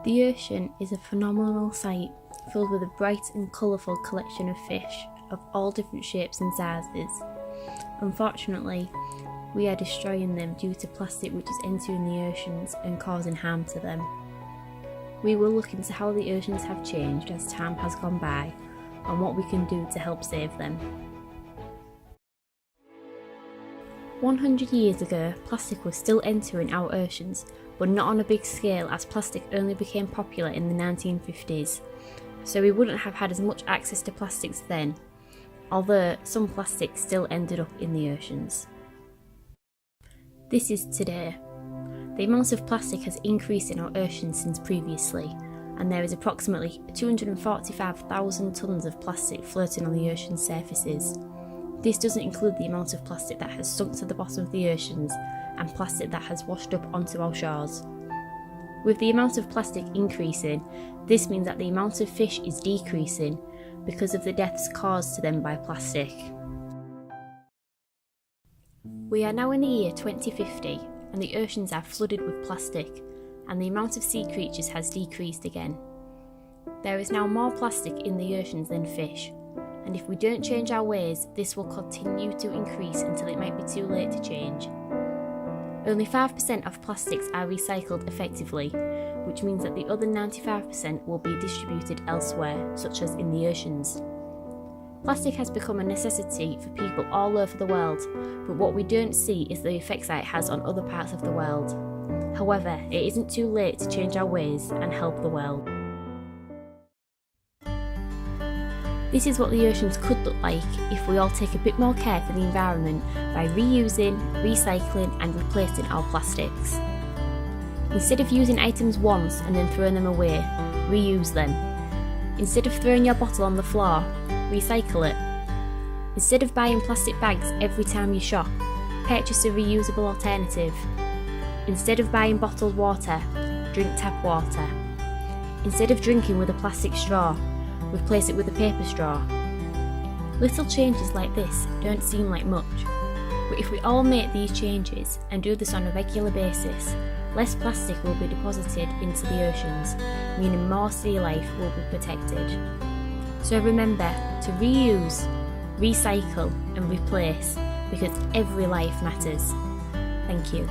The ocean is a phenomenal sight, filled with a bright and colourful collection of fish of all different shapes and sizes. Unfortunately, we are destroying them due to plastic which is entering the oceans and causing harm to them. We will look into how the oceans have changed as time has gone by and what we can do to help save them. 100 years ago, plastic was still entering our oceans, but not on a big scale as plastic only became popular in the 1950s, so we wouldn't have had as much access to plastics then, although some plastic still ended up in the oceans. This is today. The amount of plastic has increased in our oceans since previously, and there is approximately 245,000 tonnes of plastic floating on the ocean surfaces. This doesn't include the amount of plastic that has sunk to the bottom of the oceans and plastic that has washed up onto our shores. With the amount of plastic increasing, this means that the amount of fish is decreasing because of the deaths caused to them by plastic. We are now in the year 2050 and the oceans are flooded with plastic, and the amount of sea creatures has decreased again. There is now more plastic in the oceans than fish, and if we don't change our ways, this will continue to increase until it might be too late to change. Only 5% of plastics are recycled effectively, which means that the other 95% will be distributed elsewhere, such as in the oceans. Plastic has become a necessity for people all over the world, but what we don't see is the effects that it has on other parts of the world. However, it isn't too late to change our ways and help the world. This is what the oceans could look like if we all take a bit more care for the environment by reusing, recycling and replacing our plastics. Instead of using items once and then throwing them away, reuse them. Instead of throwing your bottle on the floor, recycle it. Instead of buying plastic bags every time you shop, purchase a reusable alternative. Instead of buying bottled water, drink tap water. Instead of drinking with a plastic straw, replace it with a paper straw. Little changes like this don't seem like much, but if we all make these changes and do this on a regular basis, less plastic will be deposited into the oceans, meaning more sea life will be protected. So remember to reuse, recycle and replace, because every life matters. Thank you.